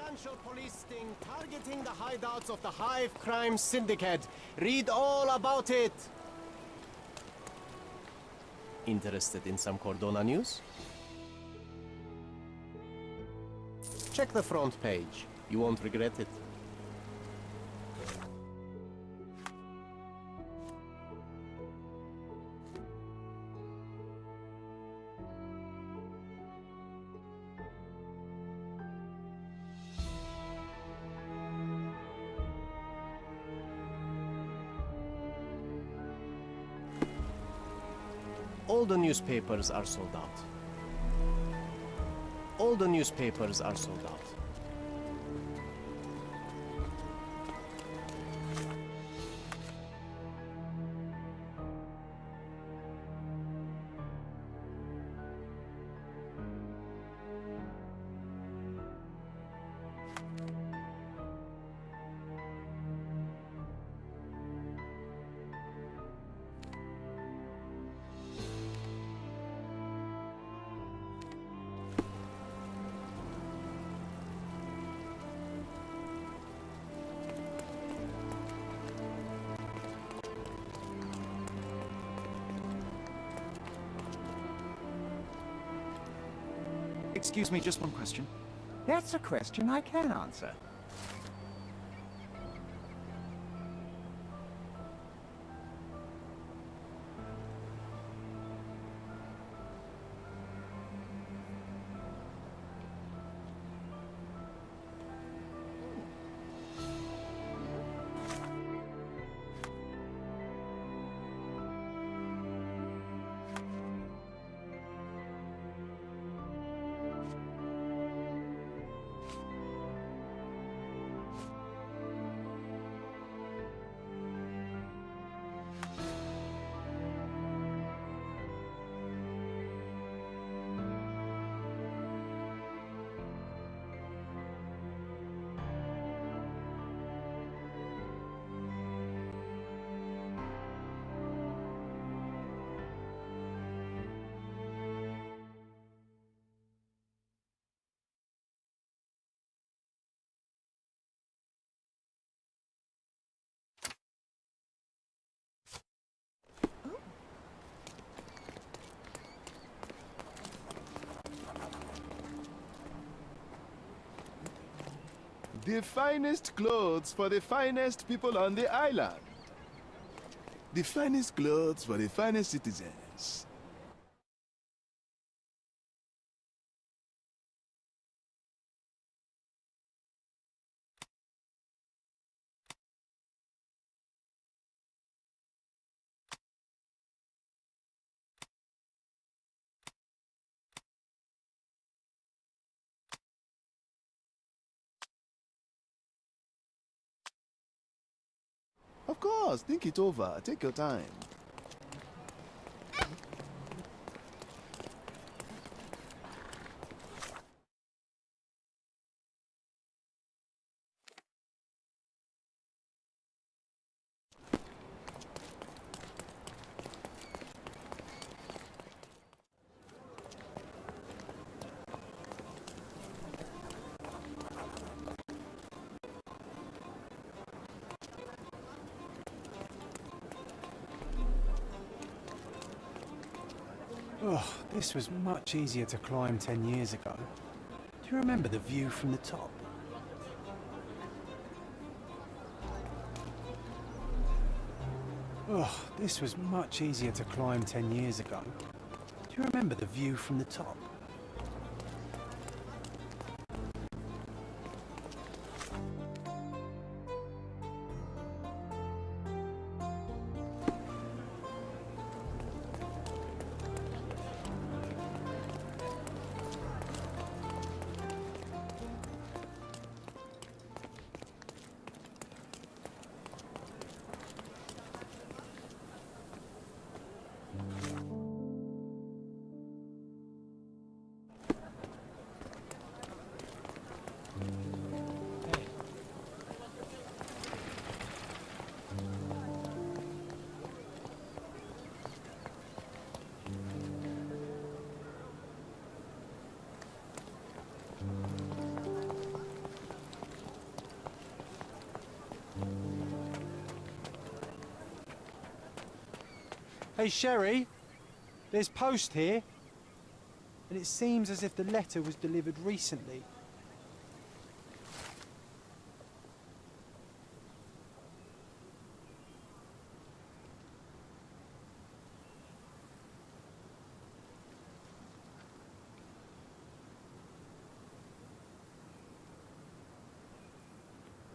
Financial police sting targeting the hideouts of the Hive Crime Syndicate. Read all about it. Interested in some Cordona news? Check the front page. You won't regret it. All the newspapers are sold out. All the newspapers are sold out. Excuse me, just one question. That's a question I can answer. The finest clothes for the finest people on the island. The finest clothes for the finest citizens. Of course, think it over. Take your time. Oh, this was much easier to climb 10 years ago. Do you remember the view from the top? Oh, this was much easier to climb 10 years ago. Do you remember the view from the top? Hey, Sherry. There's post here. And it seems as if the letter was delivered recently.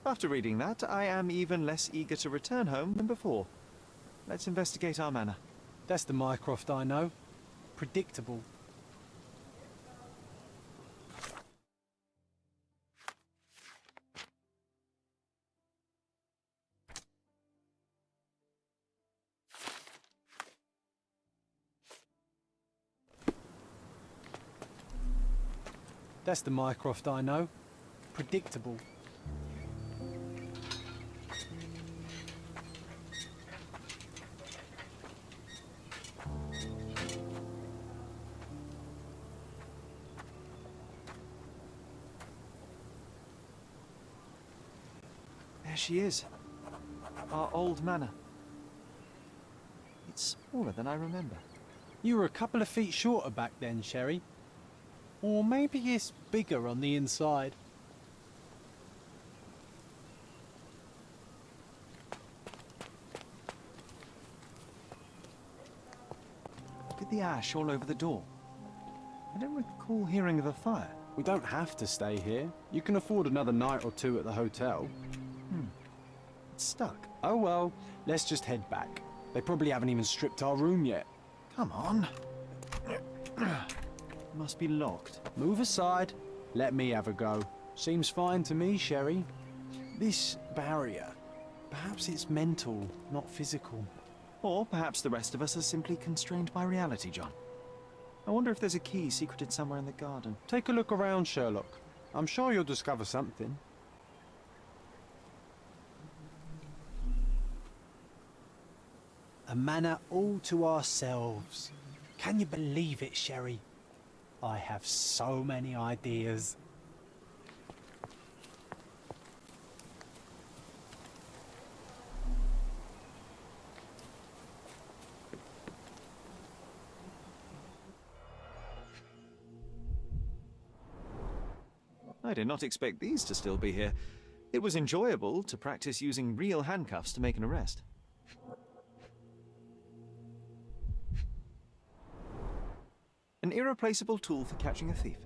After reading that, I am even less eager to return home than before. Let's investigate our manor. That's the Mycroft I know. Predictable. That's the Mycroft I know. Predictable. There she is. Our old manor. It's smaller than I remember. You were a couple of feet shorter back then, Sherry. Or maybe it's bigger on the inside. Look at the ash all over the door. I don't recall hearing of a fire. We don't have to stay here. You can afford another night or two at the hotel. It's stuck. Oh well, let's just head back. They probably haven't even stripped our room yet. Come on. Must be locked. Move aside. Let me have a go. Seems fine to me, Sherry. This barrier, perhaps it's mental, not physical. Or perhaps the rest of us are simply constrained by reality, John. I wonder if there's a key secreted somewhere in the garden. Take a look around, Sherlock. I'm sure you'll discover something. A manor all to ourselves. Can you believe it, Sherry? I have so many ideas. I did not expect these to still be here. It was enjoyable to practice using real handcuffs to make an arrest. An irreplaceable tool for catching a thief.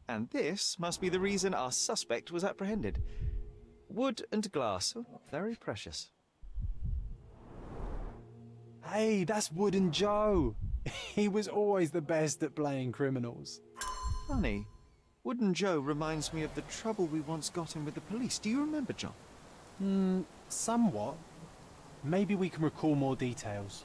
And this must be the reason our suspect was apprehended. Wood and glass. Oh, very precious. Hey, that's Wooden Joe. He was always the best at playing criminals. Funny. Wooden Joe reminds me of the trouble we once got in with the police. Do you remember, John? Somewhat. Maybe we can recall more details.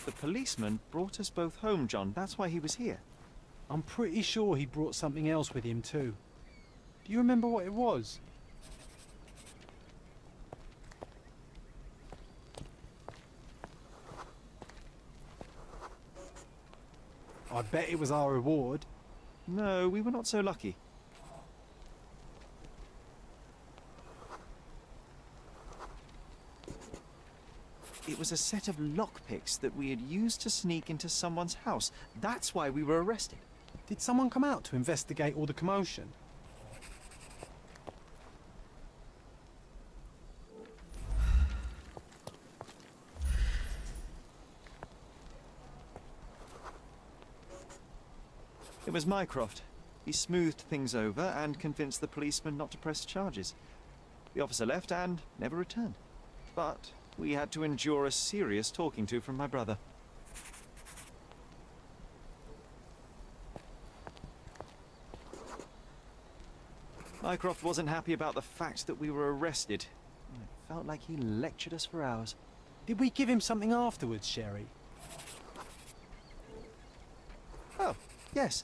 The policeman brought us both home, John. That's why he was here. I'm pretty sure he brought something else with him too. Do you remember what it was? I bet it was our reward. No, we were not so lucky. It was a set of lockpicks that we had used to sneak into someone's house. That's why we were arrested. Did someone come out to investigate all the commotion? It was Mycroft. He smoothed things over and convinced the policeman not to press charges. The officer left and never returned. But we had to endure a serious talking to from my brother. Mycroft wasn't happy about the fact that we were arrested. It felt like he lectured us for hours. Did we give him something afterwards, Sherry? Oh, yes.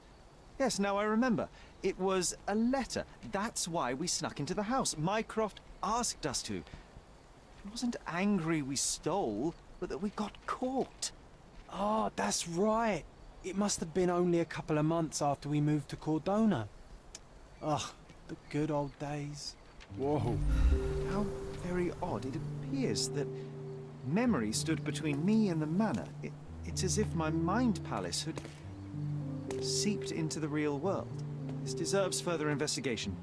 Yes, now I remember. It was a letter. That's why we snuck into the house. Mycroft asked us to. He wasn't angry we stole, but that we got caught. Oh, that's right. It must have been only a couple of months after we moved to Cordona. Ugh, the good old days. Whoa. How very odd it appears that memory stood between me and the manor. It's as if my mind palace had seeped into the real world. This deserves further investigation.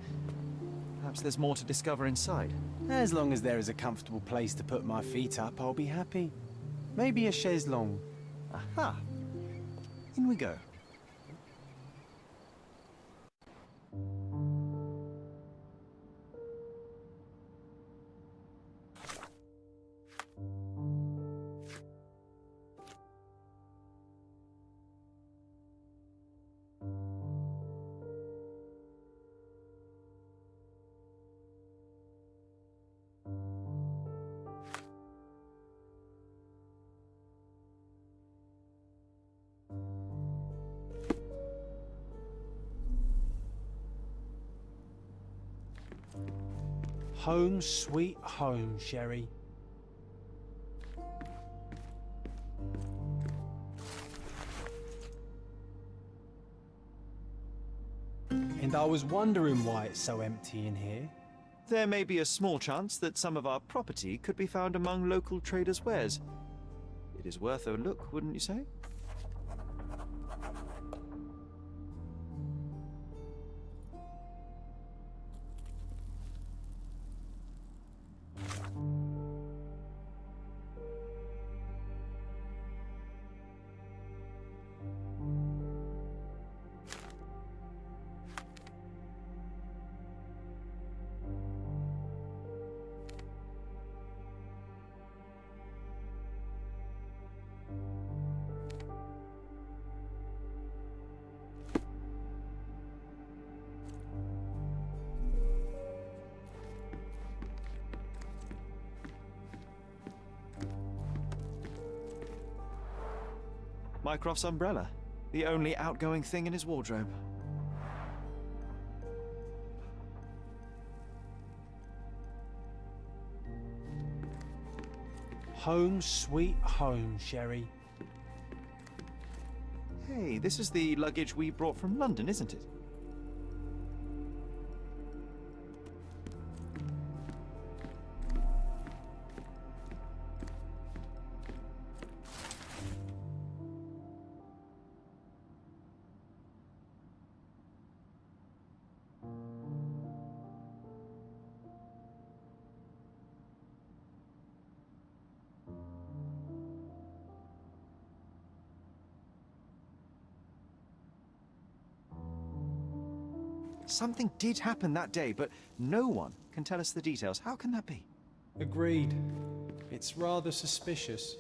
Perhaps there's more to discover inside. As long as there is a comfortable place to put my feet up, I'll be happy. Maybe a chaise longue. Aha! In we go. Home sweet home, Sherry. And I was wondering why it's so empty in here. There may be a small chance that some of our property could be found among local traders' wares. It is worth a look, wouldn't you say? Mycroft's umbrella, the only outgoing thing in his wardrobe. Home sweet home, Sherry. Hey, this is the luggage we brought from London, isn't it? Something did happen that day, but no one can tell us the details. How can that be? Agreed. It's rather suspicious.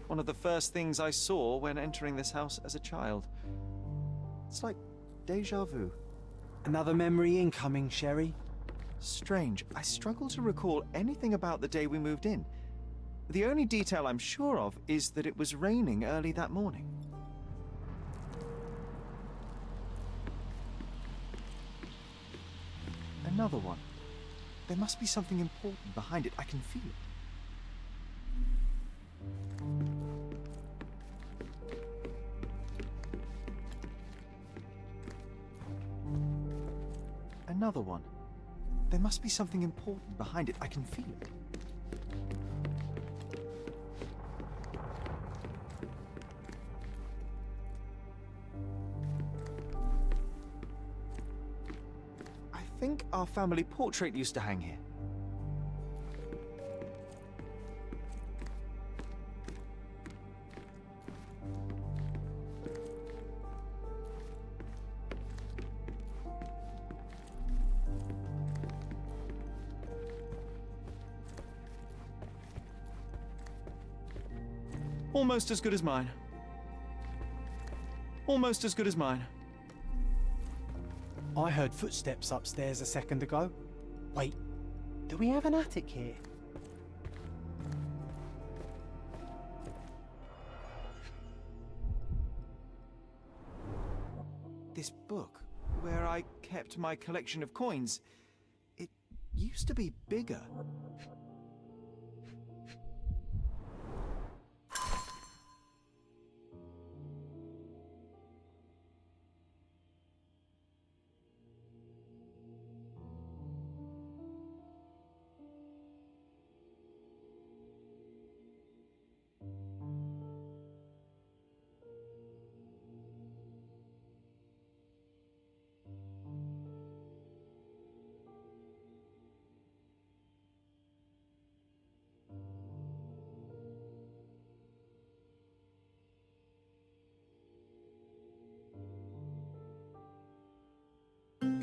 One of the first things I saw when entering this house as a child. It's like déjà vu. Another memory incoming, Sherry. Strange, I struggle to recall anything about the day we moved in. The only detail I'm sure of is that it was raining early that morning. Another one. There must be something important behind it. I can feel it. Another one. There must be something important behind it. I can feel it. I think our family portrait used to hang here. Almost as good as mine. Almost as good as mine. I heard footsteps upstairs a second ago. Wait, do we have an attic here? This book, where I kept my collection of coins, it used to be bigger.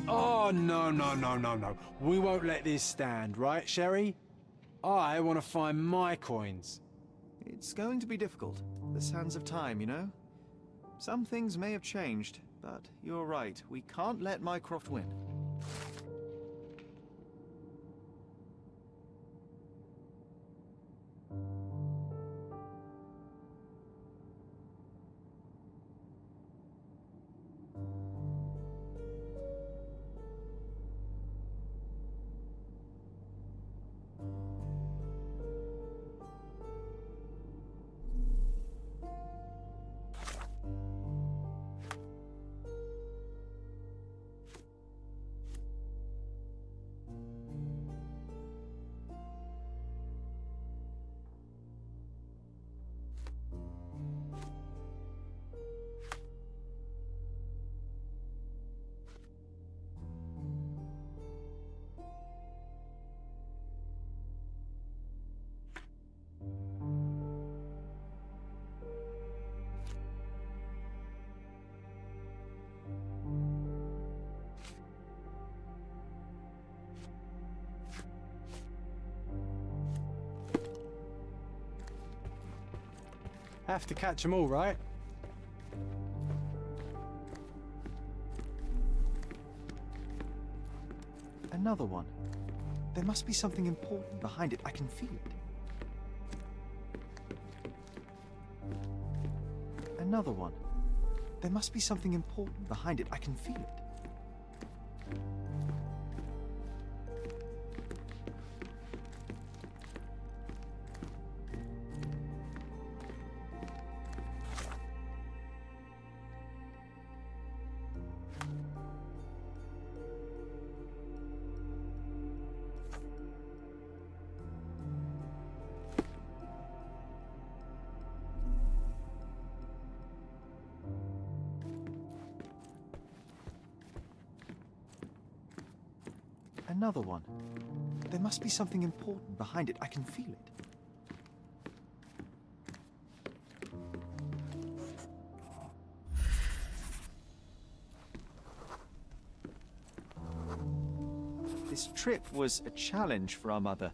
Oh, no. We won't let this stand, right, Sherry? I want to find my coins. It's going to be difficult. The sands of time, you know? Some things may have changed, but you're right. We can't let Mycroft win. Have to catch them all, right? Another one. There must be something important behind it. I can feel it. Another one. There must be something important behind it. I can feel it. Another one. There must be something important behind it. I can feel it. This trip was a challenge for our mother.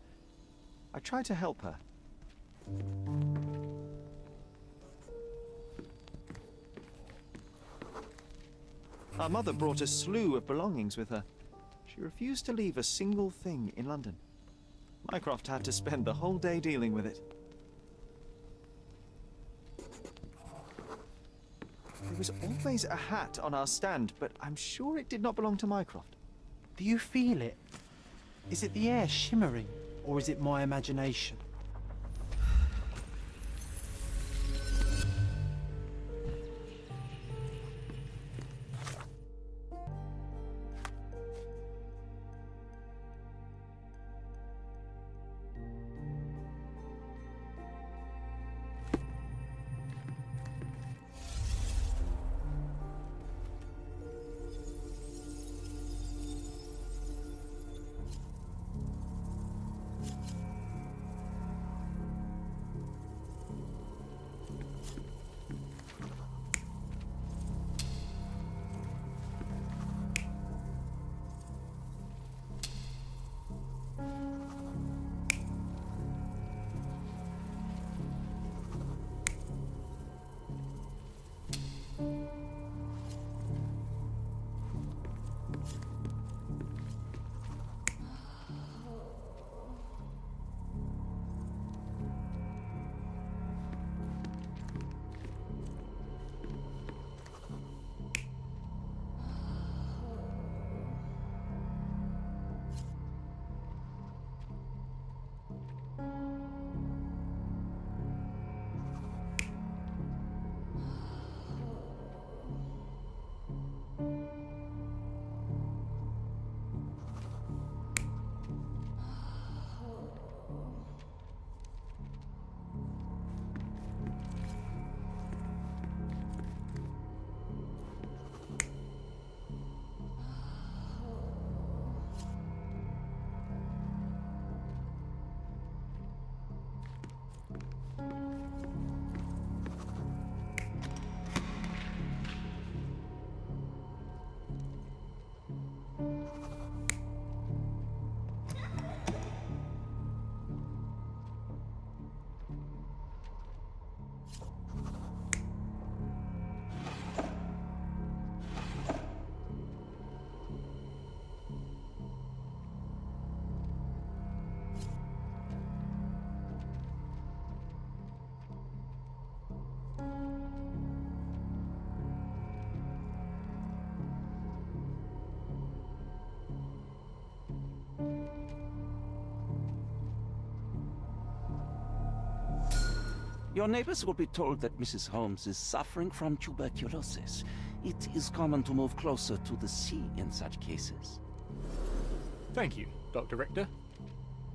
I tried to help her. Our mother brought a slew of belongings with her. She refused to leave a single thing in London. Mycroft had to spend the whole day dealing with it. There was always a hat on our stand, but I'm sure it did not belong to Mycroft. Do you feel it? Is it the air shimmering, or is it my imagination? Your neighbors will be told that Mrs. Holmes is suffering from tuberculosis. It is common to move closer to the sea in such cases. Thank you, Dr. Richter.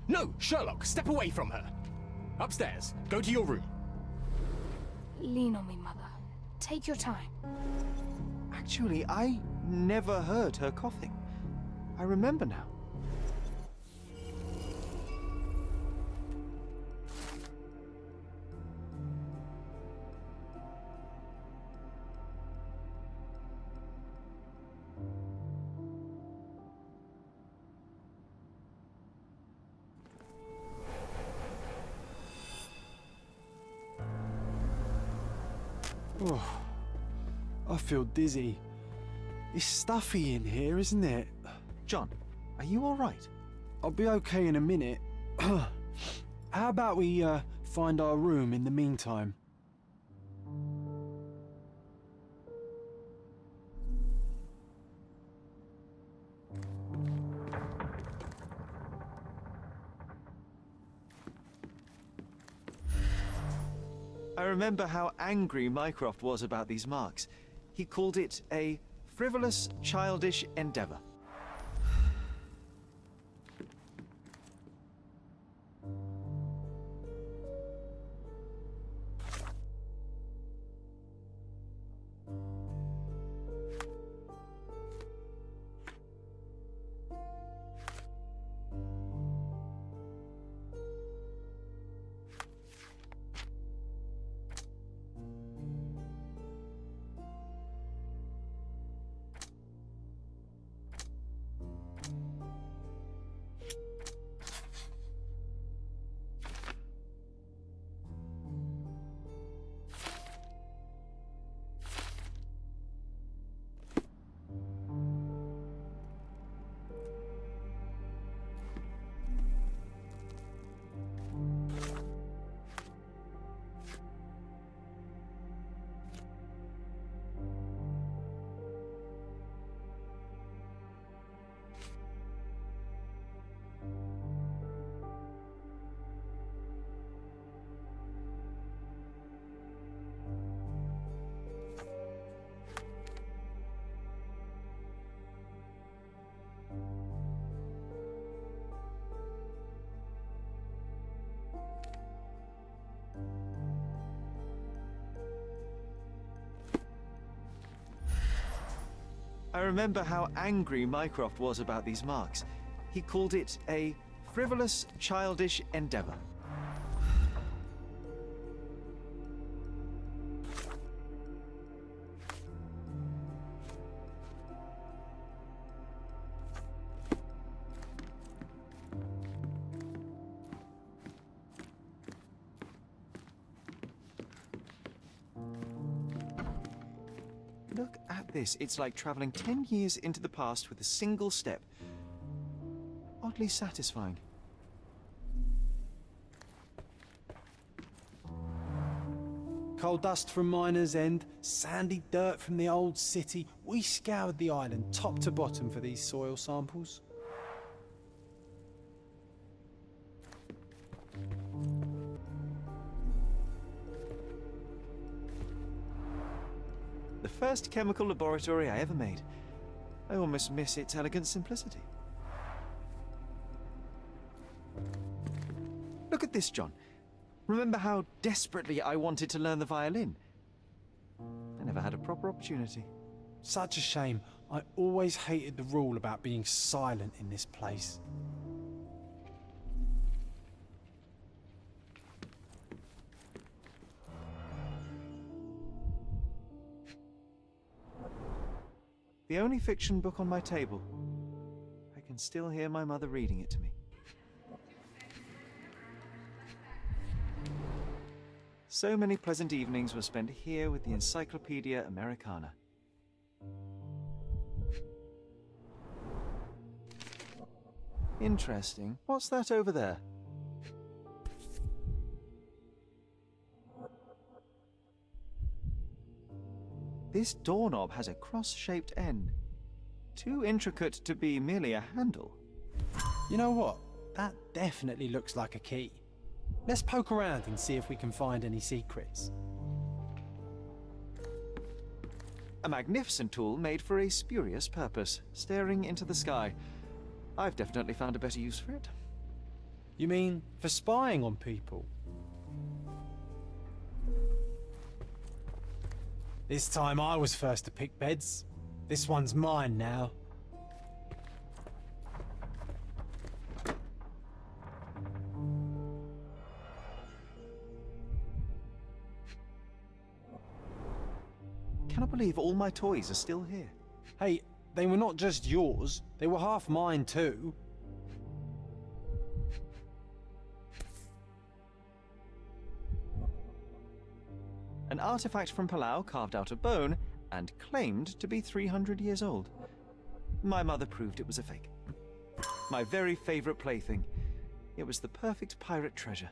No, Sherlock, step away from her. Upstairs, go to your room. Lean on me, Mother. Take your time. Actually, I never heard her coughing. I remember now. Oh, I feel dizzy. It's stuffy in here, isn't it? John, are you all right? I'll be okay in a minute. How about we find our room in the meantime? I remember how angry Mycroft was about these marks. He called it a frivolous, childish endeavor. I remember how angry Mycroft was about these marks. He called it a frivolous, childish endeavor. Look at this. It's like traveling 10 years into the past with a single step. Oddly satisfying. Coal dust from Miner's End, sandy dirt from the old city. We scoured the island top to bottom for these soil samples. The first chemical laboratory I ever made. I almost miss its elegant simplicity. Look at this, John. Remember how desperately I wanted to learn the violin? I never had a proper opportunity. Such a shame. I always hated the rule about being silent in this place. The only fiction book on my table. I can still hear my mother reading it to me. So many pleasant evenings were spent here with the Encyclopedia Americana. Interesting. What's that over there? This doorknob has a cross-shaped end. Too intricate to be merely a handle. You know what? That definitely looks like a key. Let's poke around and see if we can find any secrets. A magnificent tool made for a spurious purpose, staring into the sky. I've definitely found a better use for it. You mean for spying on people? This time I was first to pick beds. This one's mine now. Cannot believe all my toys are still here. Hey, they were not just yours, they were half mine too. An artifact from Palau carved out of bone and claimed to be 300 years old. My mother proved it was a fake. My very favorite plaything. It was the perfect pirate treasure.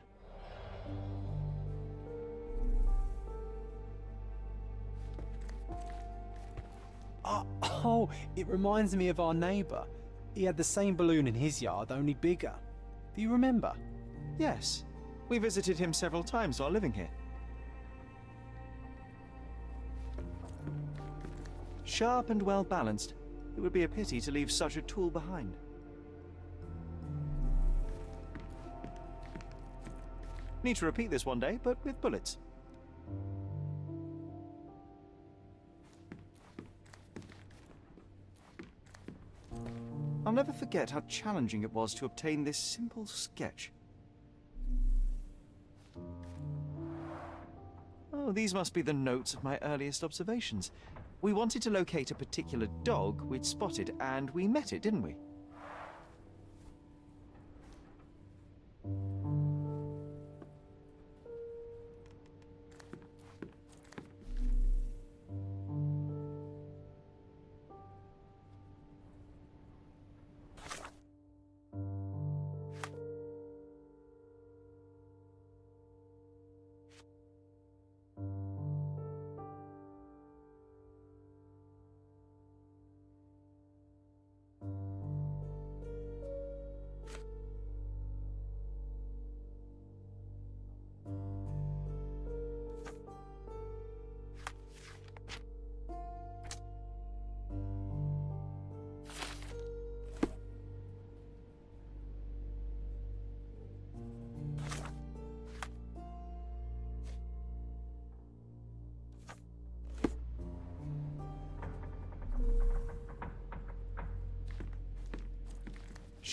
Oh, it reminds me of our neighbour. He had the same balloon in his yard, only bigger. Do you remember? Yes, we visited him several times while living here. Sharp and well balanced, it would be a pity to leave such a tool behind. Need to repeat this one day, but with bullets. I'll never forget how challenging it was to obtain this simple sketch. Oh, these must be the notes of my earliest observations. We wanted to locate a particular dog we'd spotted, and we met it, didn't we?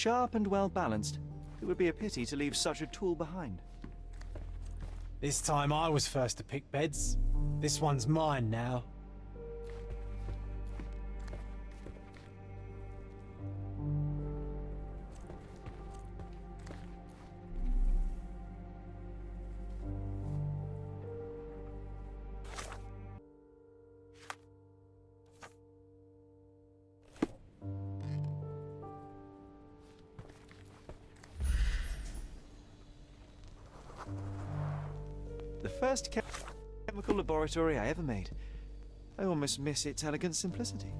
Sharp and well balanced. It would be a pity to leave such a tool behind. This time I was first to pick beds. This one's mine now. The first chemical laboratory I ever made. I almost miss its elegant simplicity.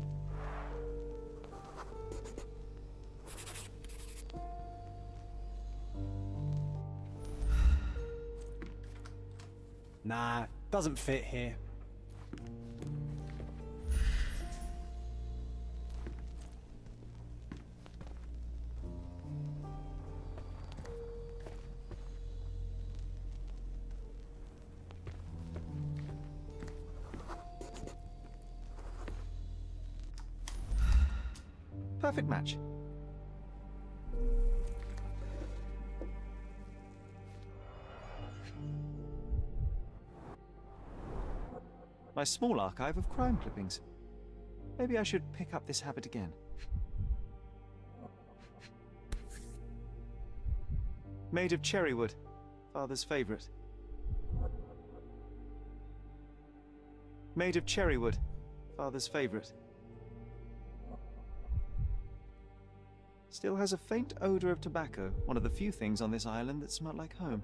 Nah, doesn't fit here. Perfect match. My small archive of crime clippings. Maybe I should pick up this habit again. Made of cherry wood, father's favorite. Made of cherry wood, father's favorite. Still has a faint odor of tobacco, one of the few things on this island that smell like home.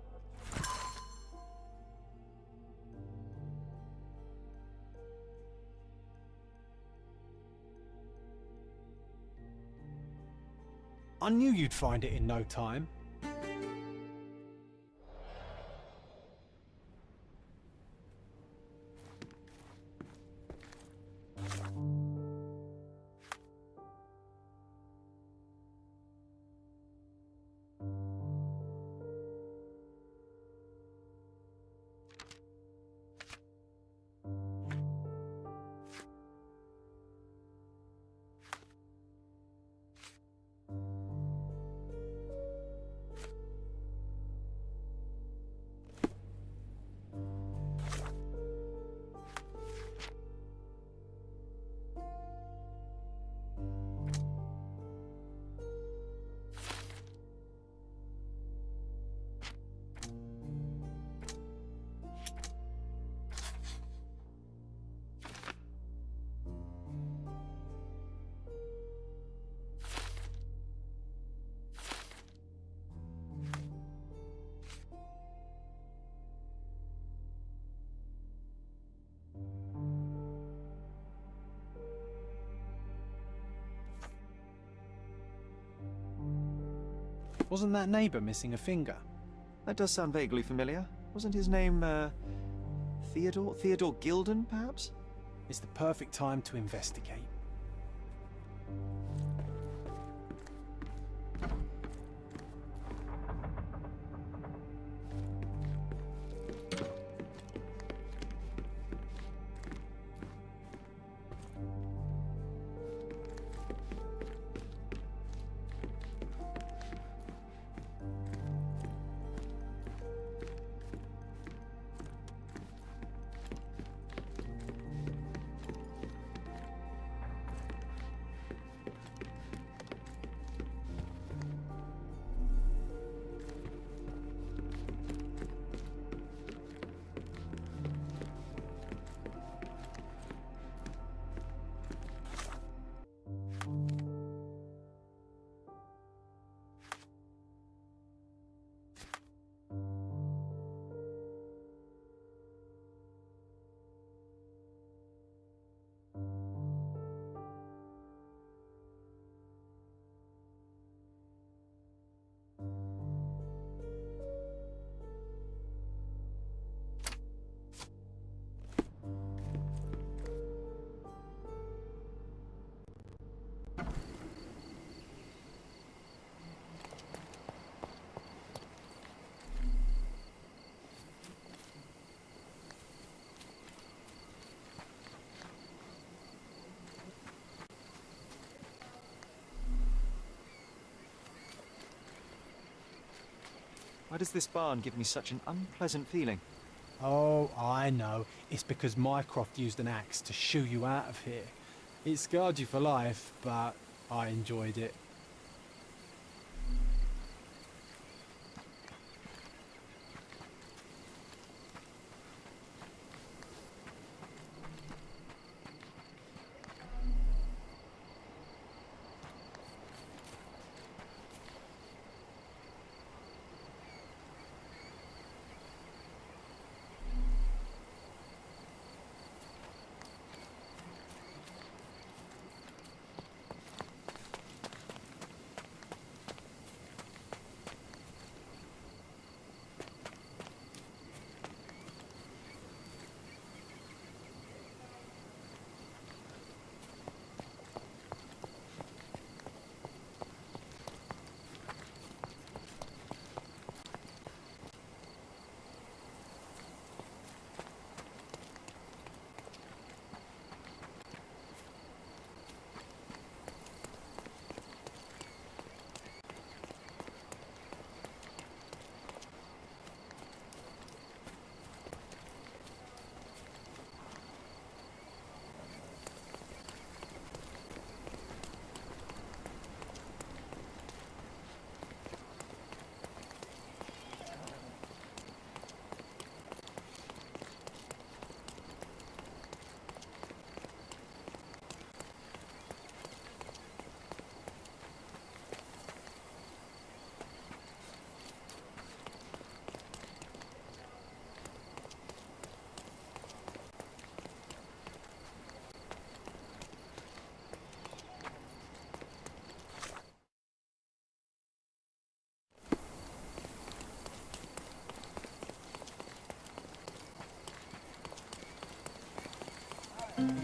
I knew you'd find it in no time. Wasn't that neighbour missing a finger? That does sound vaguely familiar. Wasn't his name, Theodore? Theodore Gilden, perhaps? It's the perfect time to investigate. Why does this barn give me such an unpleasant feeling? Oh, I know. It's because Mycroft used an axe to shoo you out of here. It scarred you for life, but I enjoyed it.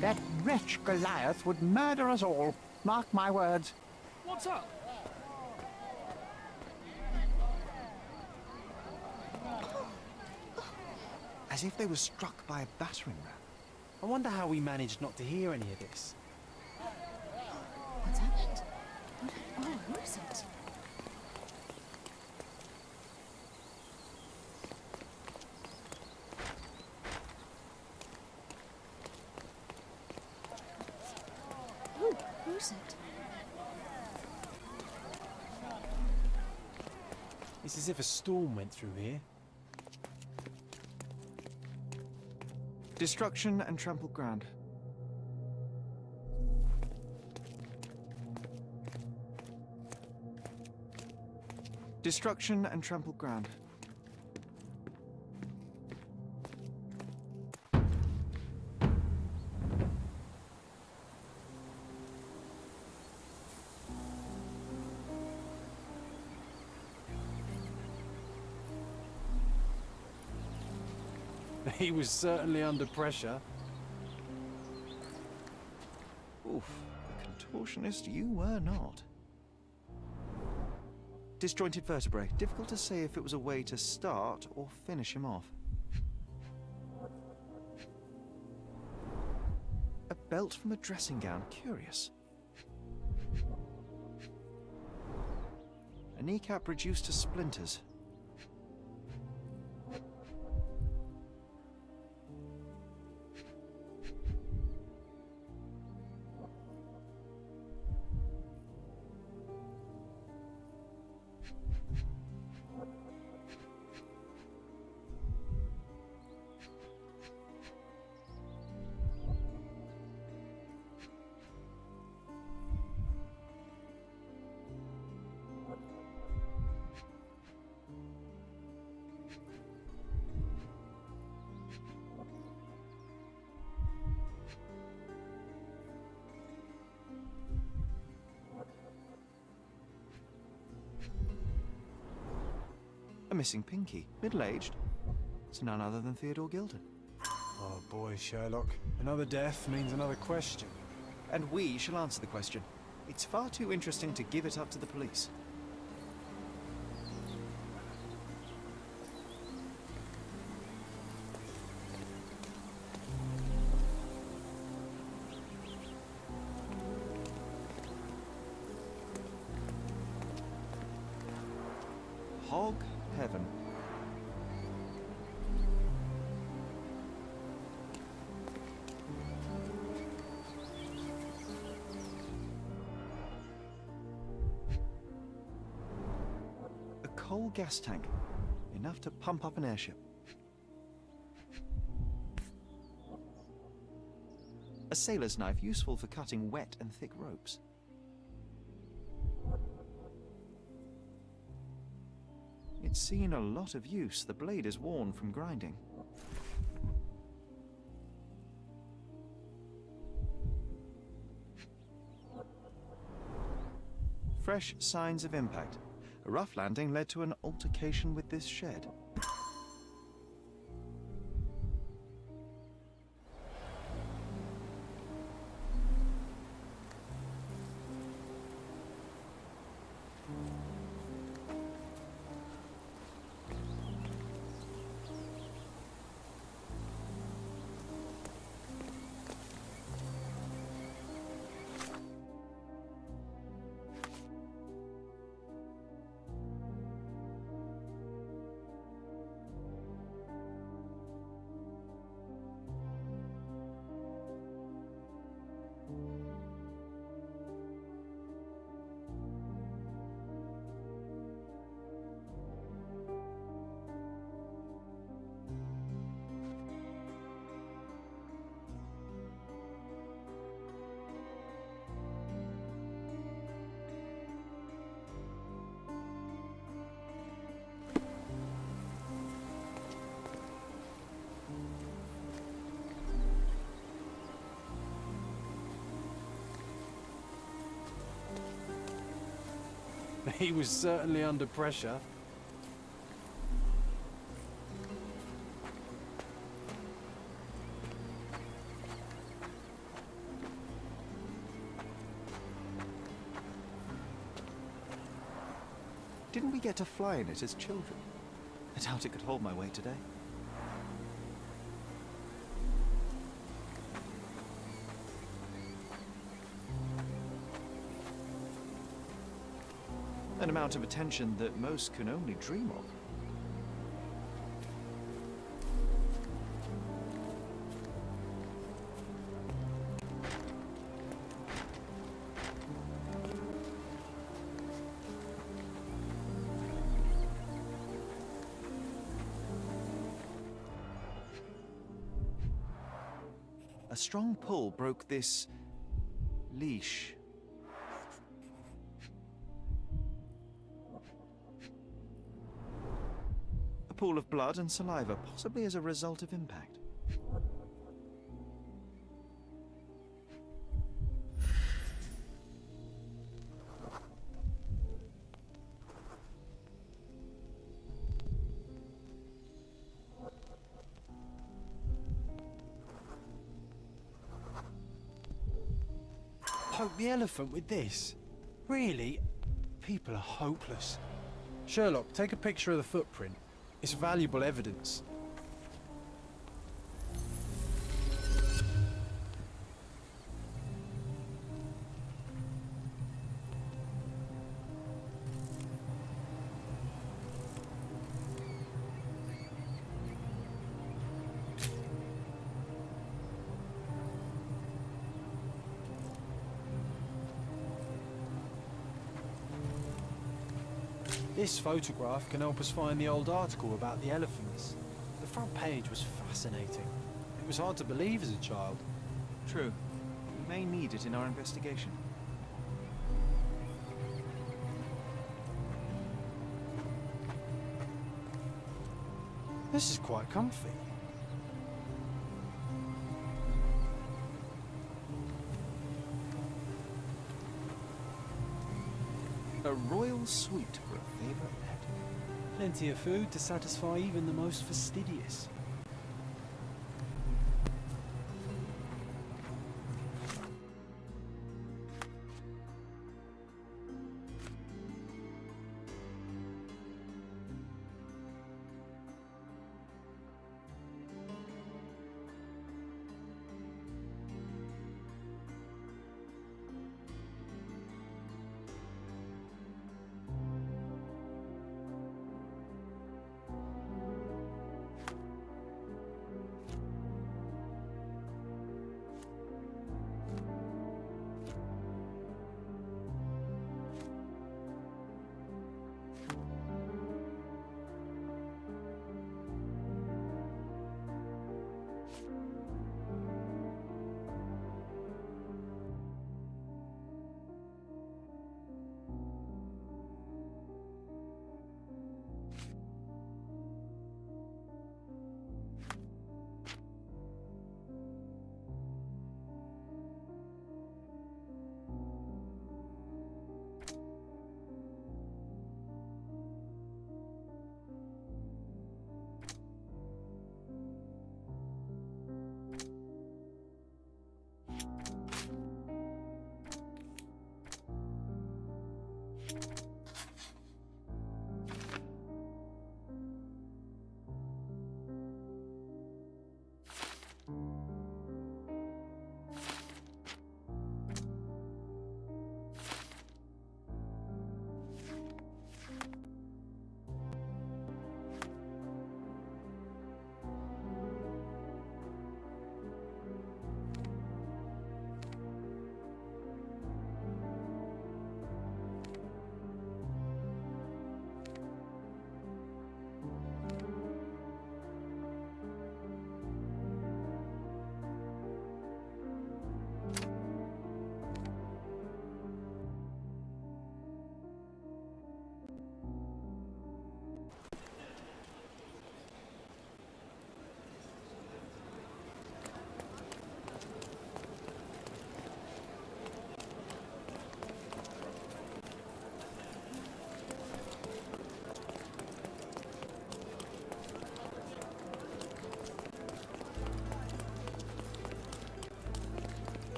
That wretch Goliath would murder us all. Mark my words. What's up? As if they were struck by a battering ram. I wonder how we managed not to hear any of this. What's happened? Oh, who is it? Who's it? It's as if a storm went through here. Destruction and trampled ground. Destruction and trampled ground. He was certainly under pressure. Oof, the contortionist you were not. Disjointed vertebrae. Difficult to say if it was a way to start or finish him off. A belt from a dressing gown. Curious. A kneecap reduced to splinters. A missing pinky, middle-aged. It's none other than Theodore Gilden. Oh boy, Sherlock. Another death means another question. And we shall answer the question. It's far too interesting to give it up to the police. Hog heaven. A coal gas tank, enough to pump up an airship. A sailor's knife, useful for cutting wet and thick ropes. It's seen a lot of use. The blade is worn from grinding. Fresh signs of impact. A rough landing led to an altercation with this shed. He was certainly under pressure. Didn't we get to fly in it as children? I doubt it could hold my weight today. An amount of attention that most can only dream of. A strong pull broke this leash. A pool of blood and saliva, possibly as a result of impact. Poke the elephant with this? Really? People are hopeless. Sherlock, take a picture of the footprint. It's valuable evidence. This photograph can help us find the old article about the elephants. The front page was fascinating. It was hard to believe as a child. True. We may need it in our investigation. This is quite comfy. A royal suite for a favourite pet. Plenty of food to satisfy even the most fastidious.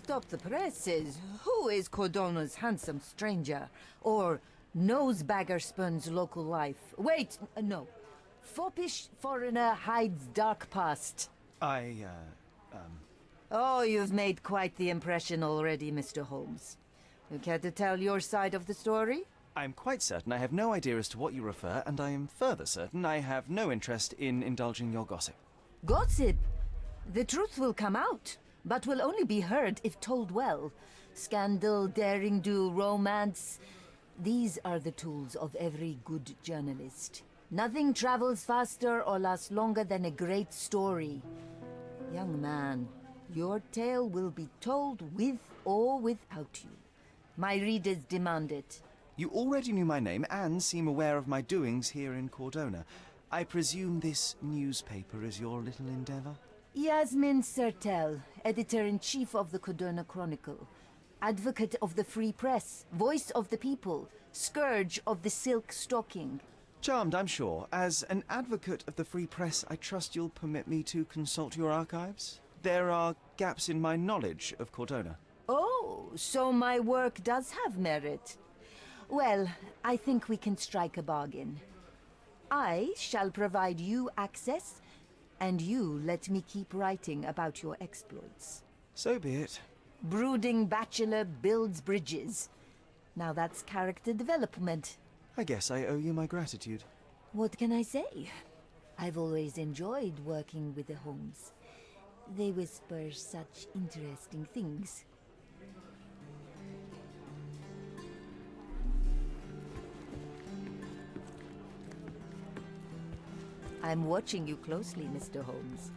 stop the presses. Who is Cordona's handsome stranger? Or nosebagger spurns local life? Wait, no. Foppish foreigner hides dark past. Oh, you've made quite the impression already, Mr. Holmes. You care to tell your side of the story? I'm quite certain I have no idea as to what you refer, and I am further certain I have no interest in indulging your gossip. Gossip? The truth will come out, but will only be heard if told well. Scandal, daring-do, romance. These are the tools of every good journalist. Nothing travels faster or lasts longer than a great story. Young man, your tale will be told with or without you. My readers demand it. You already knew my name and seem aware of my doings here in Cordona. I presume this newspaper is your little endeavor? Yasmin Sertel, editor-in-chief of the Cordona Chronicle. Advocate of the free press, voice of the people, scourge of the silk stocking. Charmed, I'm sure. As an advocate of the free press, I trust you'll permit me to consult your archives? There are gaps in my knowledge of Cordona. Oh, so my work does have merit. Well, I think we can strike a bargain. I shall provide you access, and you let me keep writing about your exploits. So be it. Brooding bachelor builds bridges. Now that's character development. I guess I owe you my gratitude. What can I say? I've always enjoyed working with the Holmes. They whisper such interesting things. I'm watching you closely, Mr. Holmes.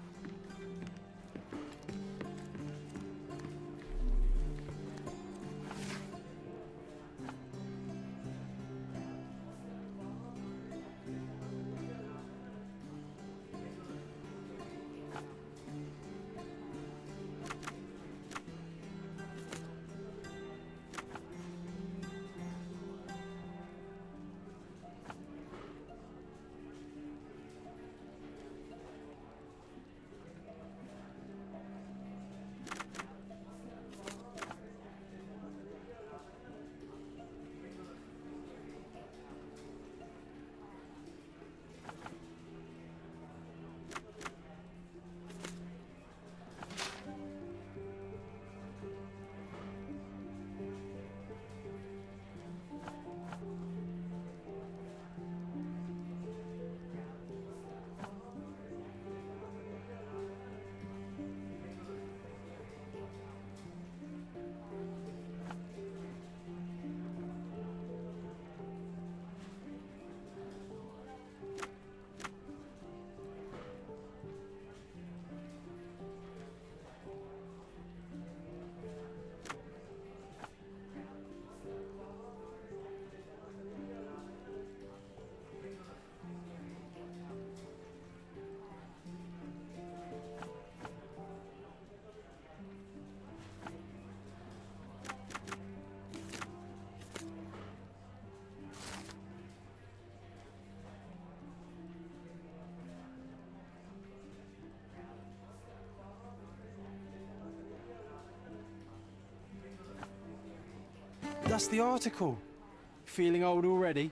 That's the article. Feeling old already?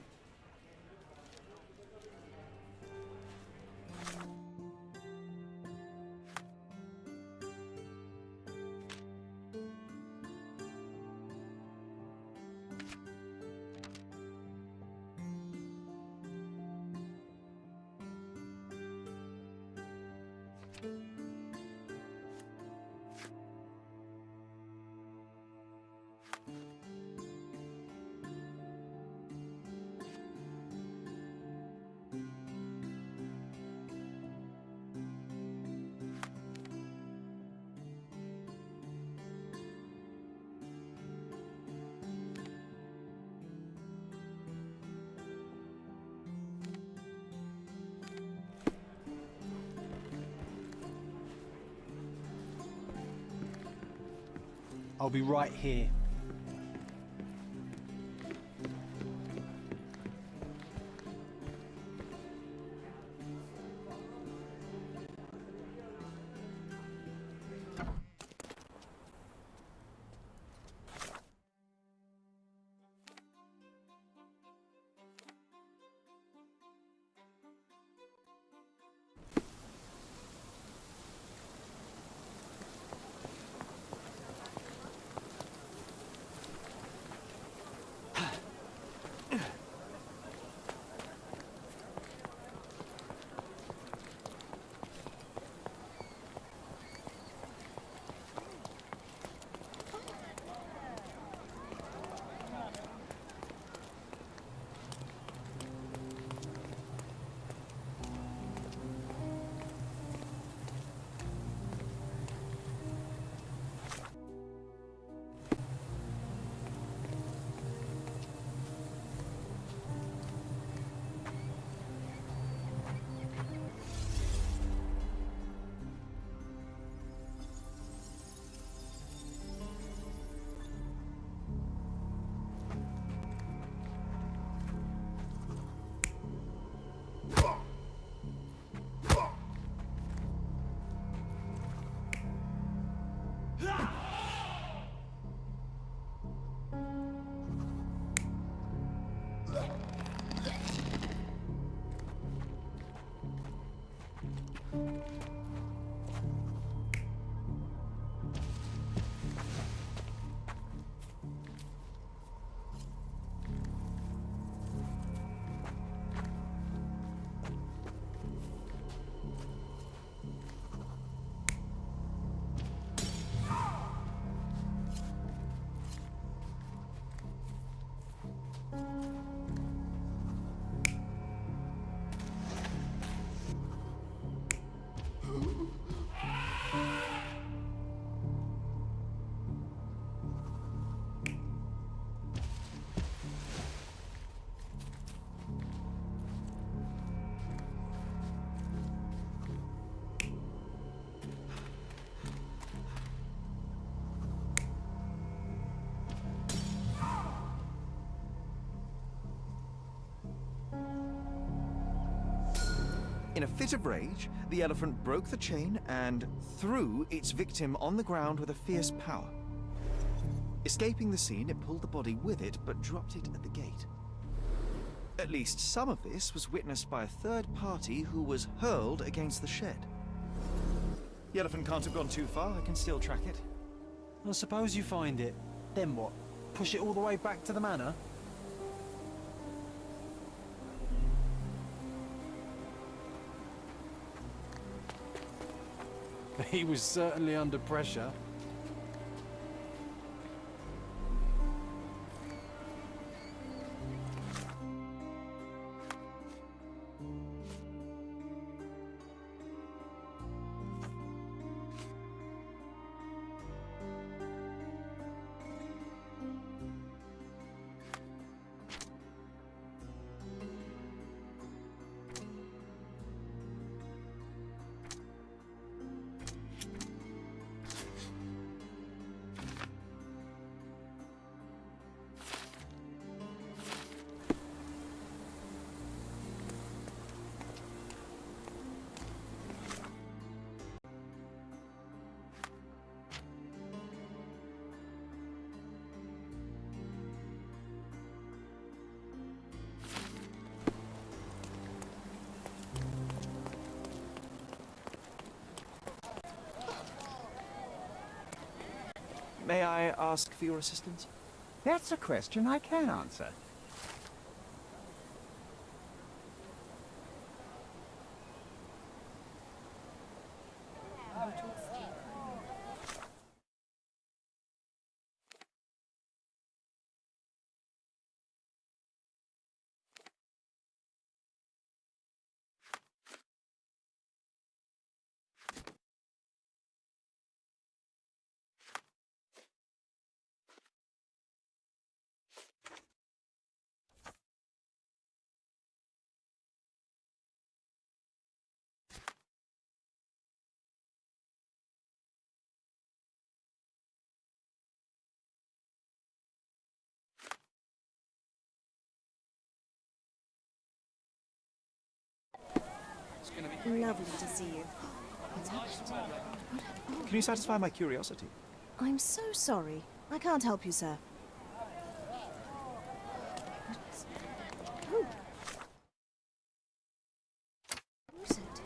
I'll be right here. In a fit of rage, the elephant broke the chain and threw its victim on the ground with a fierce power. Escaping the scene, it pulled the body with it, but dropped it at the gate. At least some of this was witnessed by a third party who was hurled against the shed. The elephant can't have gone too far. I can still track it. Well, suppose you find it. Then what? Push it all the way back to the manor? He was certainly under pressure. May I ask for your assistance? That's a question I can answer. Lovely to see you. Can you satisfy my curiosity? I'm so sorry. I can't help you, sir. Oh. Who's it?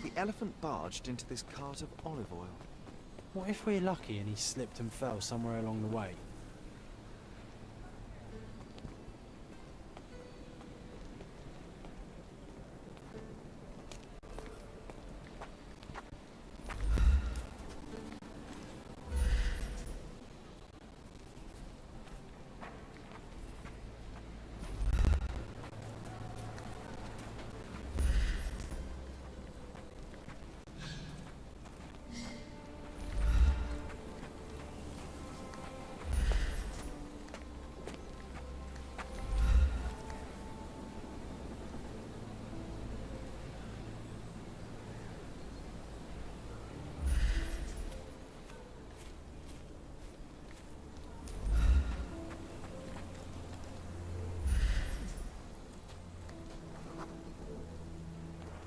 The elephant barged into this cart of olive oil. What if we're lucky and he slipped and fell somewhere along the way?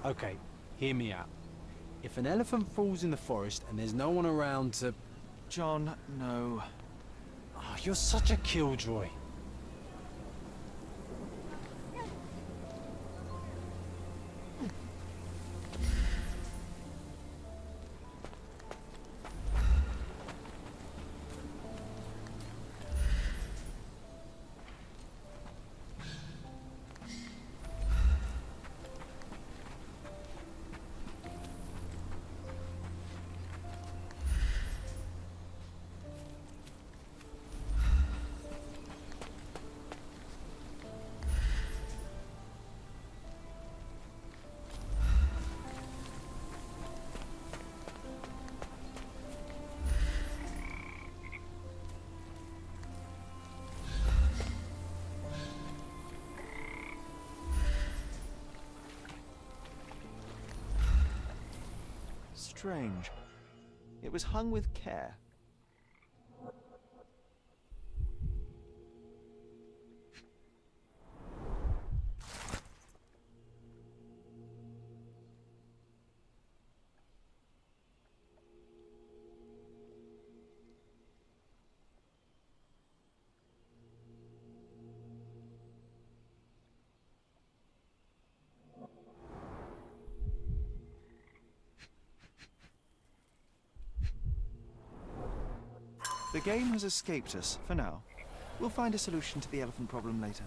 Okay, hear me out. If an elephant falls in the forest and there's no one around to... John, no. Oh, you're such a killjoy. strange. It was hung with care. The game has escaped us, for now. We'll find a solution to the elephant problem later.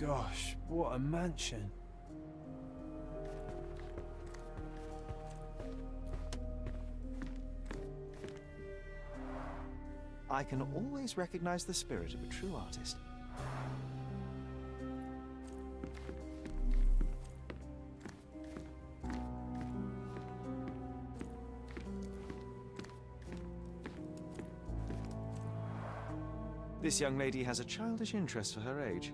Gosh, what a mansion. I can always recognize the spirit of a true artist. This young lady has a childish interest for her age.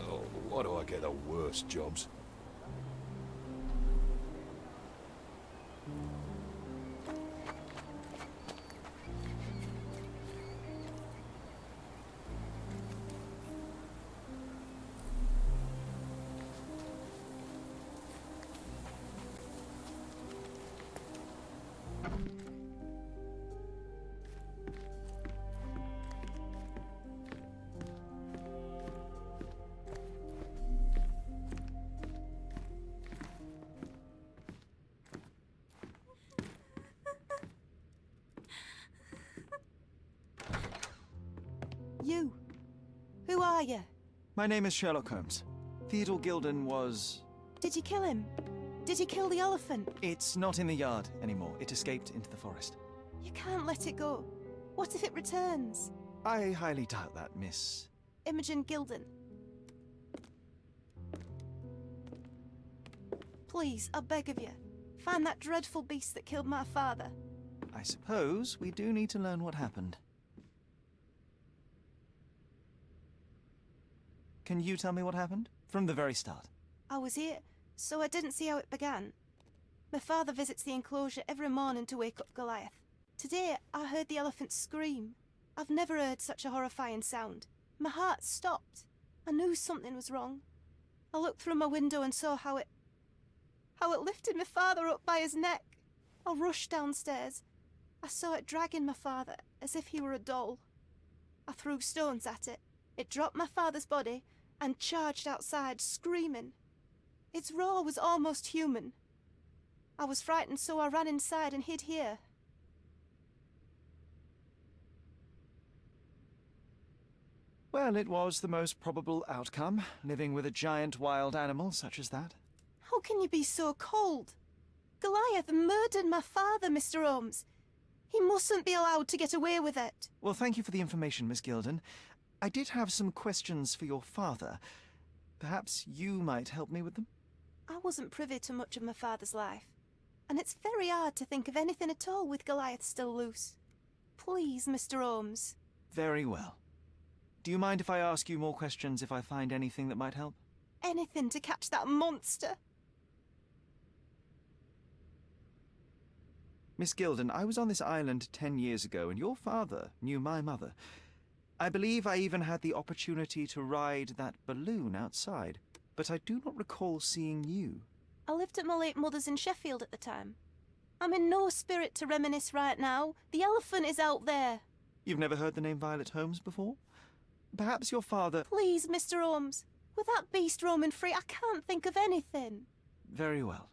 Oh, why do I get the worst jobs? You. Who are you? My name is Sherlock Holmes. Theodore Gilden was... Did you kill him? Did you kill the elephant? It's not in the yard anymore. It escaped into the forest. You can't let it go. What if it returns? I highly doubt that, Miss... Imogen Gilden. Please, I beg of you, find that dreadful beast that killed my father. I suppose we do need to learn what happened. Can you tell me what happened? From the very start. I was here, so I didn't see how it began. My father visits the enclosure every morning to wake up Goliath. Today, I heard the elephant scream. I've never heard such a horrifying sound. My heart stopped. I knew something was wrong. I looked through my window and saw how it lifted my father up by his neck. I rushed downstairs. I saw it dragging my father as if he were a doll. I threw stones at it. It dropped my father's body and charged outside, screaming. Its roar was almost human. I was frightened, so I ran inside and hid here. Well, it was the most probable outcome, living with a giant wild animal such as that. How can you be so cold? Goliath murdered my father, Mr. Holmes. He mustn't be allowed to get away with it. Well, thank you for the information, Miss Gilden. I did have some questions for your father. Perhaps you might help me with them? I wasn't privy to much of my father's life, and it's very hard to think of anything at all with Goliath still loose. Please, Mr. Holmes. Very well. Do you mind if I ask you more questions if I find anything that might help? Anything to catch that monster. Miss Gilden, I was on this island 10 years ago, and your father knew my mother. I believe I even had the opportunity to ride that balloon outside, but I do not recall seeing you. I lived at my late mother's in Sheffield at the time. I'm in no spirit to reminisce right now. The elephant is out there. You've never heard the name Violet Holmes before? Perhaps your father... Please, Mr. Holmes. With that beast roaming free, I can't think of anything. Very well.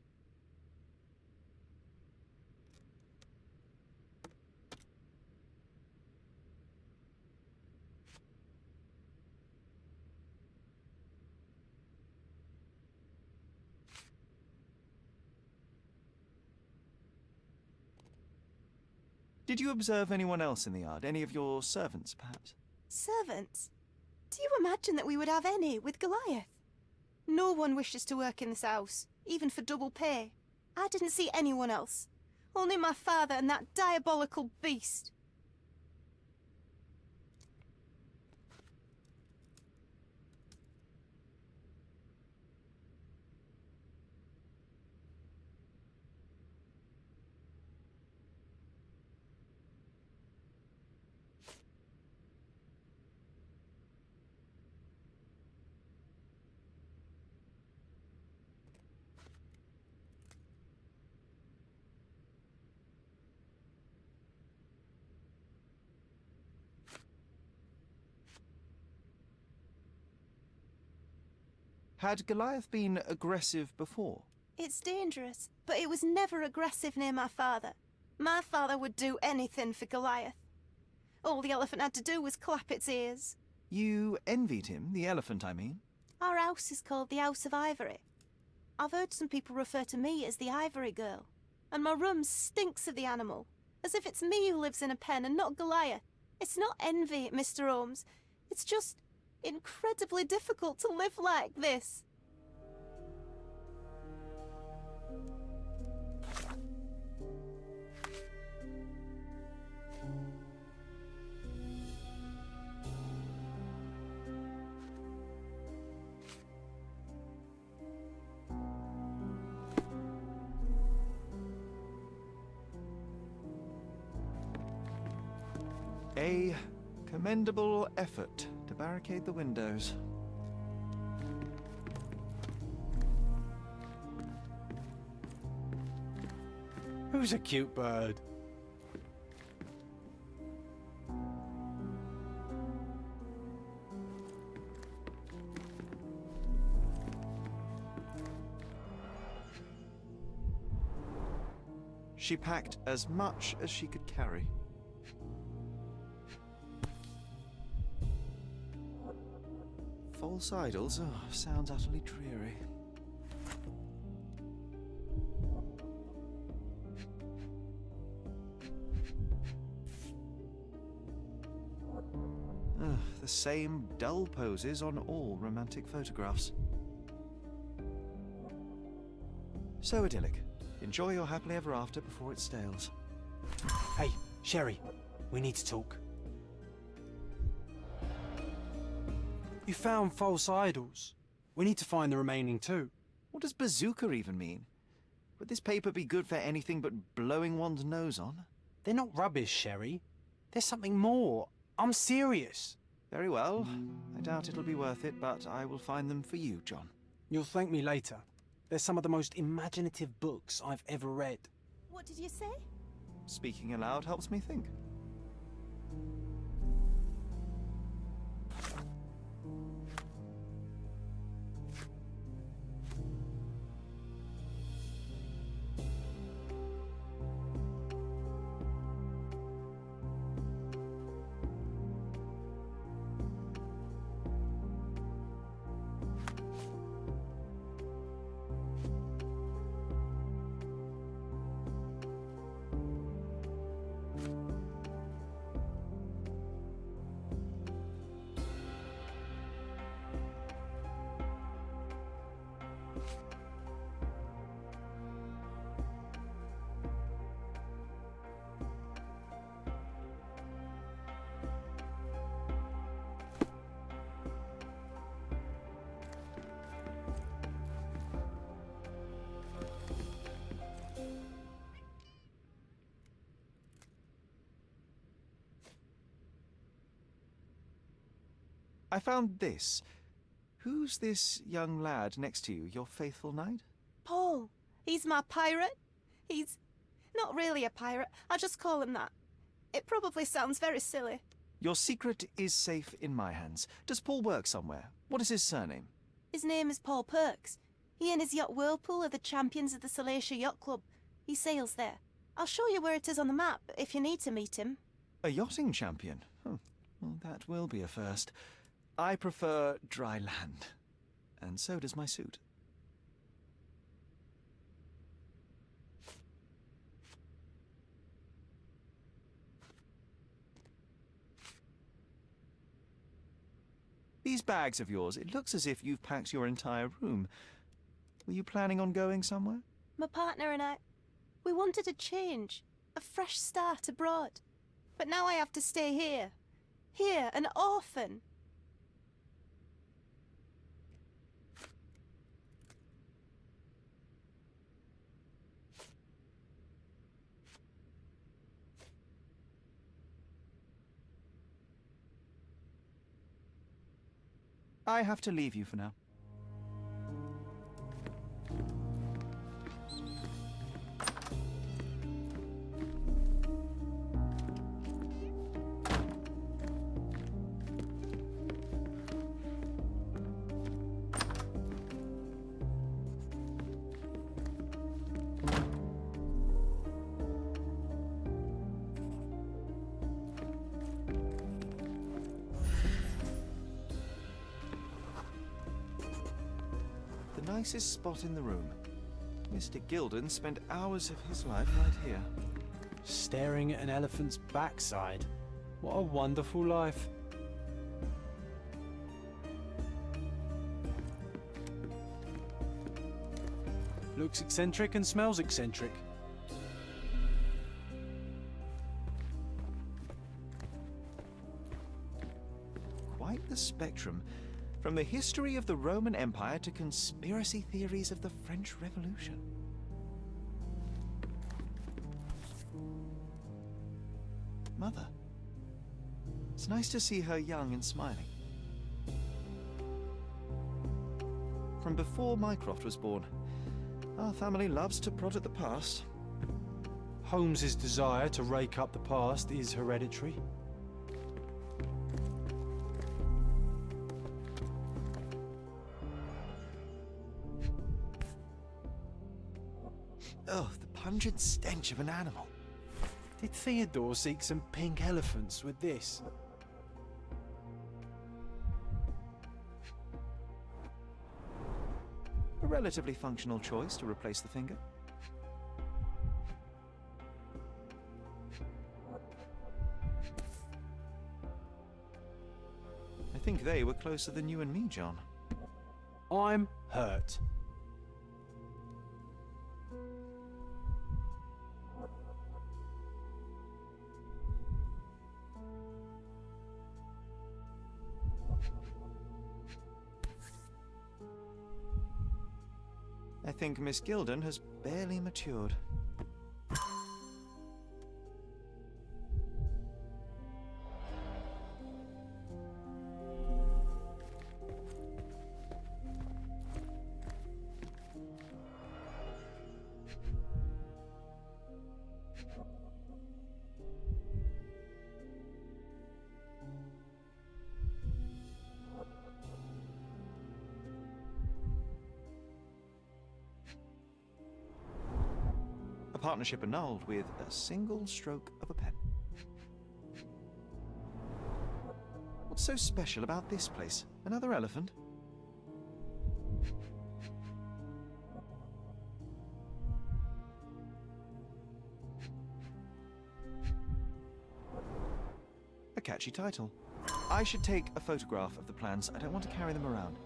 Did you observe anyone else in the yard? Any of your servants, perhaps? Servants? Do you imagine that we would have any with Goliath? No one wishes to work in this house, even for double pay. I didn't see anyone else. Only my father and that diabolical beast. Had Goliath been aggressive before? It's dangerous, but it was never aggressive near my father. My father would do anything for Goliath. All the elephant had to do was clap its ears. You envied him, the elephant, I mean? Our house is called the House of Ivory. I've heard some people refer to me as the Ivory Girl, and my room stinks of the animal, as if it's me who lives in a pen and not Goliath. It's not envy, Mr. Holmes. It's just incredibly difficult to live like this. A commendable effort to barricade the windows. Who's a cute bird? She packed as much as she could carry. False idols? Oh, sounds utterly dreary. The same dull poses on all romantic photographs. So idyllic. Enjoy your happily ever after before it stales. Hey, Sherry, we need to talk. You found false idols. We need to find the remaining two. What does bazooka even mean? Would this paper be good for anything but blowing one's nose on? They're not rubbish, Sherry. There's something more. I'm serious. Very well. I doubt it'll be worth it, but I will find them for you, John. You'll thank me later. They're some of the most imaginative books I've ever read. What did you say? Speaking aloud helps me think. I found this. Who's this young lad next to you, your faithful knight? Paul. He's my pirate. He's not really a pirate. I just call him that. It probably sounds very silly. Your secret is safe in my hands. Does Paul work somewhere? What is his surname? His name is Paul Perks. He and his yacht Whirlpool are the champions of the Salacia Yacht Club. He sails there. I'll show you where it is on the map if you need to meet him. A yachting champion? Well, that will be a first. I prefer dry land. And so does my suit. These bags of yours, it looks as if you've packed your entire room. Were you planning on going somewhere? My partner and I, we wanted a change, a fresh start abroad. But now I have to stay here. Here, an orphan. I have to leave you for now. Nicest spot in the room. Mr. Gilden spent hours of his life right here. Staring at an elephant's backside. What a wonderful life. Looks eccentric and smells eccentric. Quite the spectrum. From the history of the Roman Empire to conspiracy theories of the French Revolution. Mother. It's nice to see her young and smiling. From before Mycroft was born, our family loves to prod at the past. Holmes's desire to rake up the past is hereditary. Oh, the pungent stench of an animal. Did Theodore seek some pink elephants with this? A relatively functional choice to replace the finger. I think they were closer than you and me, John. I'm hurt. I think Miss Gilden has barely matured. A partnership annulled with a single stroke of a pen. What's so special about this place? Another elephant? A catchy title. I should take a photograph of the plans. I don't want to carry them around.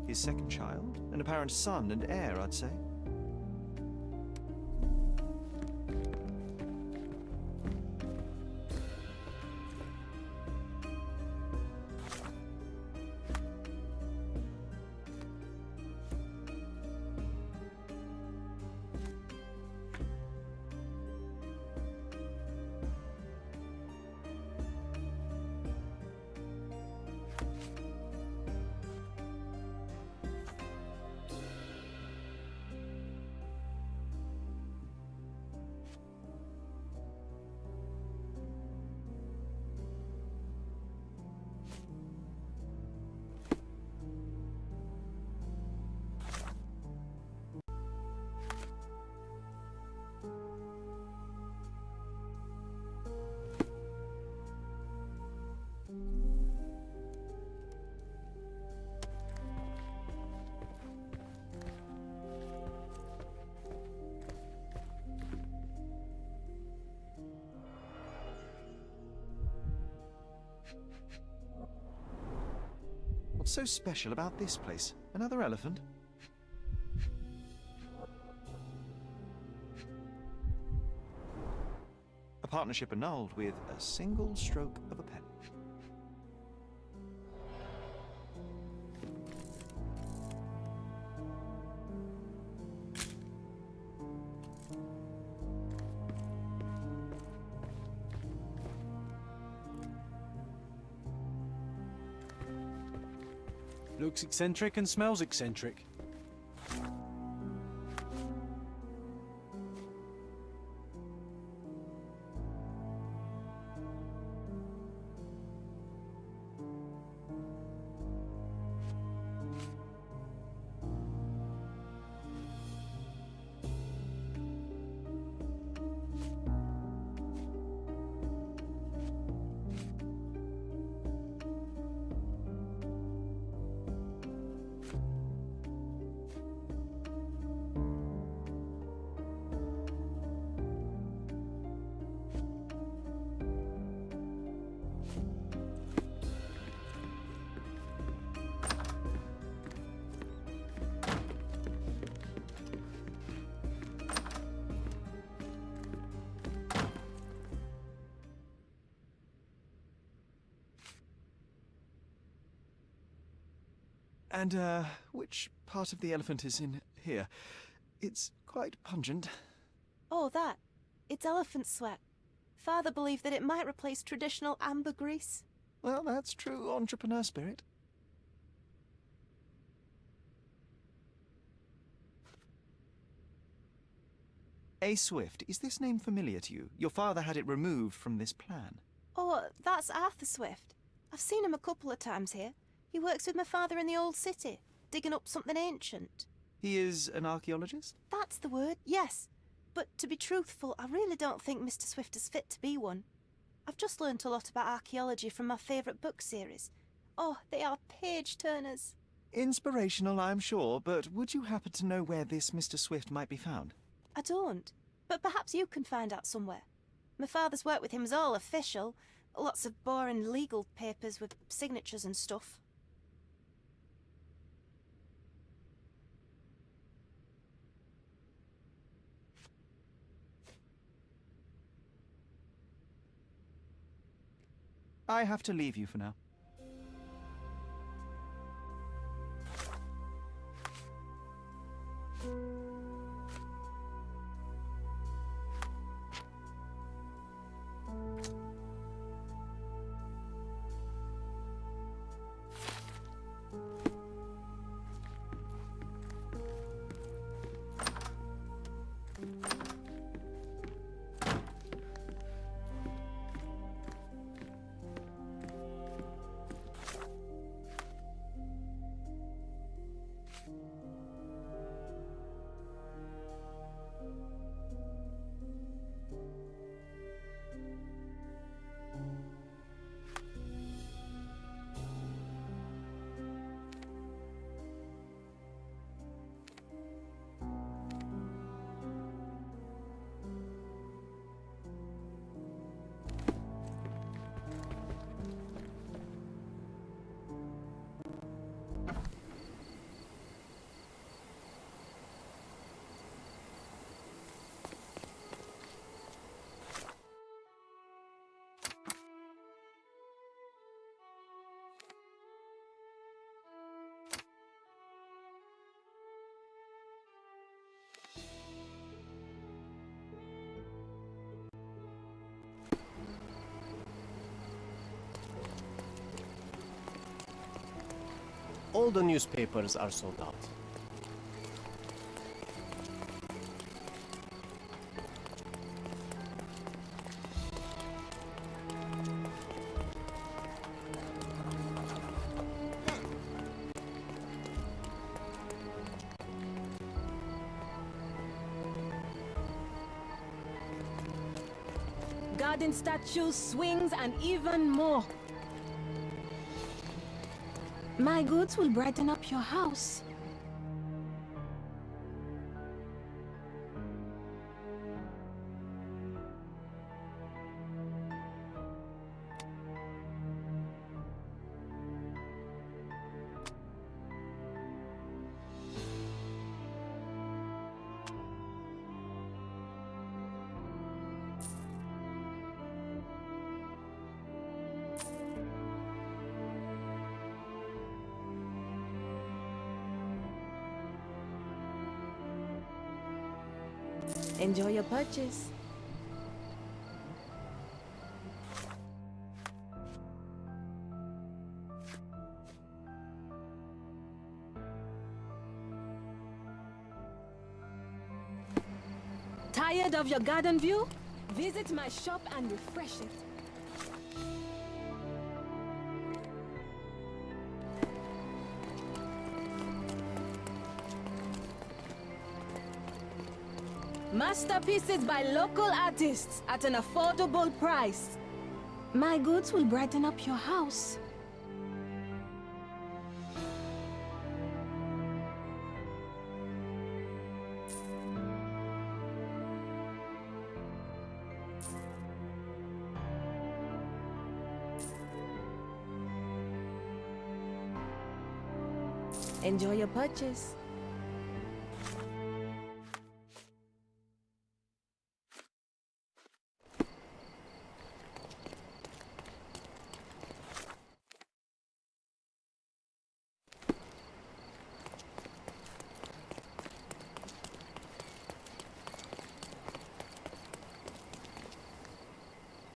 His second child, an apparent son and heir, I'd say. What's so special about this place? Another elephant? A partnership annulled with a single stroke of a pen. Looks eccentric and smells eccentric. And, which part of the elephant is in here? It's quite pungent. Oh, that. It's elephant sweat. Father believed that it might replace traditional ambergris. Well, that's true entrepreneur spirit. A. Swift, is this name familiar to you? Your father had it removed from this plan. Oh, that's Arthur Swift. I've seen him a couple of times here. He works with my father in the old city, digging up something ancient. He is an archaeologist? That's the word, yes. But to be truthful, I really don't think Mr. Swift is fit to be one. I've just learnt a lot about archaeology from my favourite book series. Oh, they are page-turners. Inspirational, I'm sure, but would you happen to know where this Mr. Swift might be found? I don't. But perhaps you can find out somewhere. My father's work with him is all official. Lots of boring legal papers with signatures and stuff. I have to leave you for now. All the newspapers are sold out. Garden statues, swings, and even more. My goods will brighten up your house. Enjoy your purchase. Tired of your garden view? Visit my shop and refresh it. Masterpieces by local artists at an affordable price. My goods will brighten up your house. Enjoy your purchase.